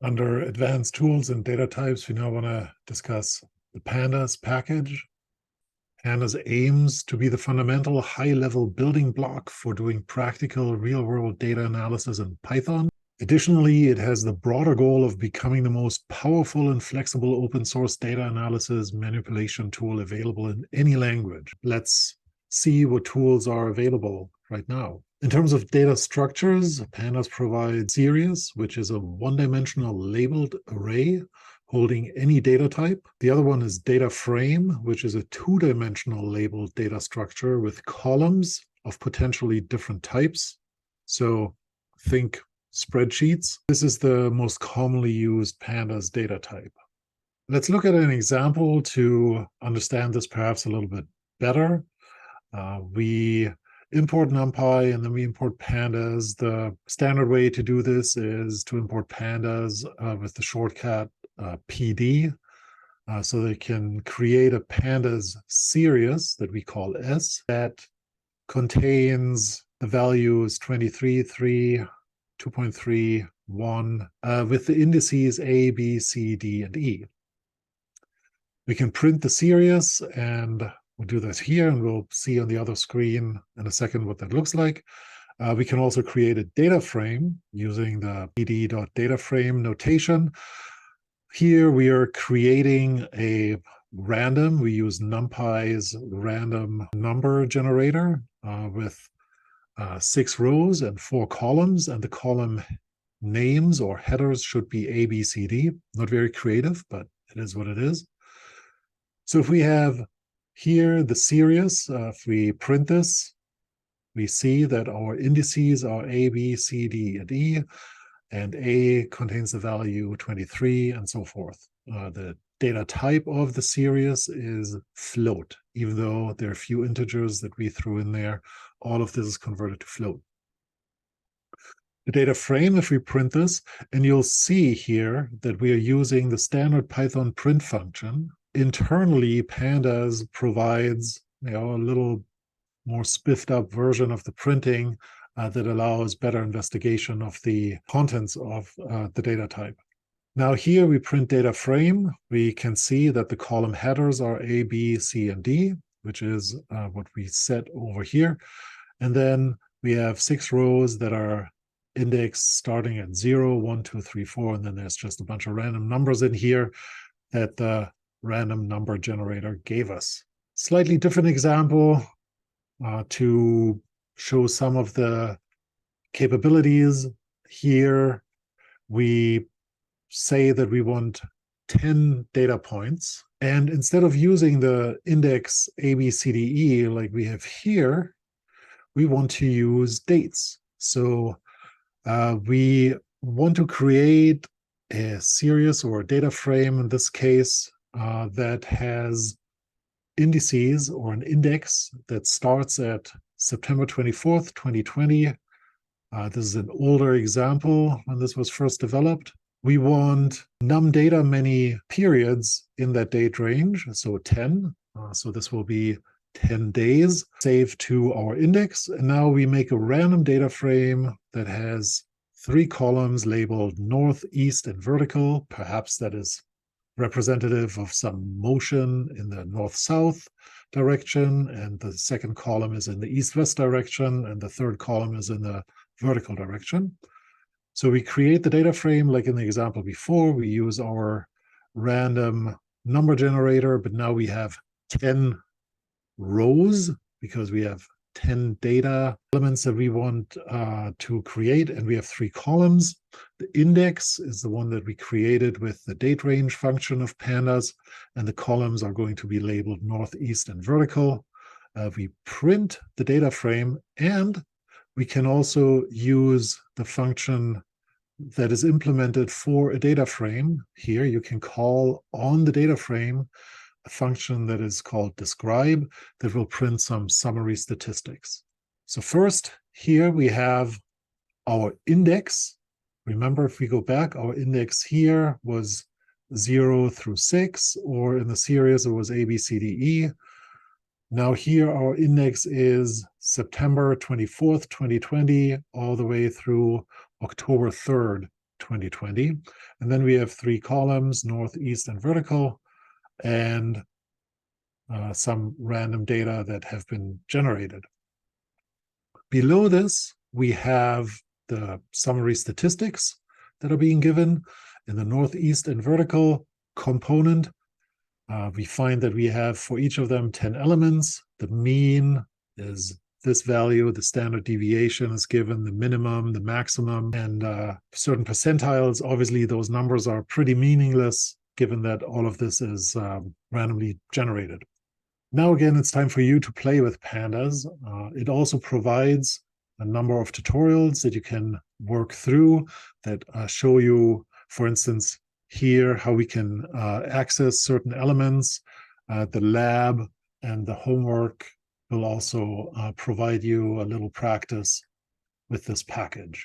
Under advanced tools and data types, we now want to discuss the Pandas package. Pandas aims to be the fundamental high-level building block for doing practical real-world data analysis in Python. Additionally, it has the broader goal of becoming the most powerful and flexible open source data analysis manipulation tool available in any language. Let's see what tools are available right now. In terms of data structures, Pandas provides series, which is a one-dimensional labeled array holding any data type. The other one is data frame, which is a two-dimensional labeled data structure with columns of potentially different types. So think spreadsheets. This is the most commonly used Pandas data type. Let's look at an example to understand this perhaps a little bit better. We import NumPy and then we import Pandas. The standard way to do this is to import Pandas with the shortcut PD. So they can create a Pandas series that we call S that contains the values 23, 3, 2.3, 1, with the indices A, B, C, D, and E. We can print the series, and we'll do this here, and we'll see on the other screen in a second what that looks like. We can also create a data frame using the pd.dataframe notation. Here we are creating a random. We use NumPy's random number generator with 6 rows and 4 columns, and the column names or headers should be A, B, C, D. Not very creative, but it is what it is. So if we have here the series, if we print this, we see that our indices are A, B, C, D, and E, and A contains the value 23 and so forth. The data type of the series is float, even though there are a few integers that we threw in there. All of this is converted to float. The data frame, if we print this, and you'll see here that we are using the standard Python print function. Internally, Pandas provides a little more spiffed up version of the printing that allows better investigation of the contents of the data type. Now here we print data frame. We can see that the column headers are A, B, C, and D, which is what we set over here. And then we have 6 rows that are indexed starting at 0, 1, 2, 3, 4, and then there's just a bunch of random numbers in here that the random number generator gave us. Slightly different example to show some of the capabilities. Here we say that we want 10 data points, and instead of using the index A, B, C, D, E like we have here, we want to use dates. So we want to create a series or a data frame in this case that has indices or an index that starts at September 24th, 2020. This is an older example when this was first developed. We want num data many periods in that date range, so 10. So this will be 10 days saved to our index. And now we make a random data frame that has 3 columns labeled north, east, and vertical. Perhaps that is representative of some motion in the north-south direction, and the second column is in the east-west direction, and the third column is in the vertical direction. So we create the data frame like in the example before. We use our random number generator, but now we have 10 rows because we have 10 data elements that we want to create, and we have 3 columns. The index is the one that we created with the date range function of Pandas, and the columns are going to be labeled north, east, and vertical. We print the data frame, and we can also use the function that is implemented for a data frame. Here you can call on the data frame a function that is called describe that will print some summary statistics. So first, here we have our index. Remember, if we go back, our index here was 0 through 6, or in the series it was A, B, C, D, E. Now here our index is September 24th, 2020, all the way through October 3rd, 2020. And then we have 3 columns, north, east, and vertical, and some random data that have been generated. Below this, we have the summary statistics that are being given. In the northeast and vertical component, we find that we have for each of them 10 elements. The mean is this value, the standard deviation is given, the minimum, the maximum, and certain percentiles. Obviously, those numbers are pretty meaningless given that all of this is randomly generated. Now, again, it's time for you to play with Pandas. It also provides a number of tutorials that you can work through that show you, for instance, here how we can access certain elements. The lab and the homework will also provide you a little practice with this package.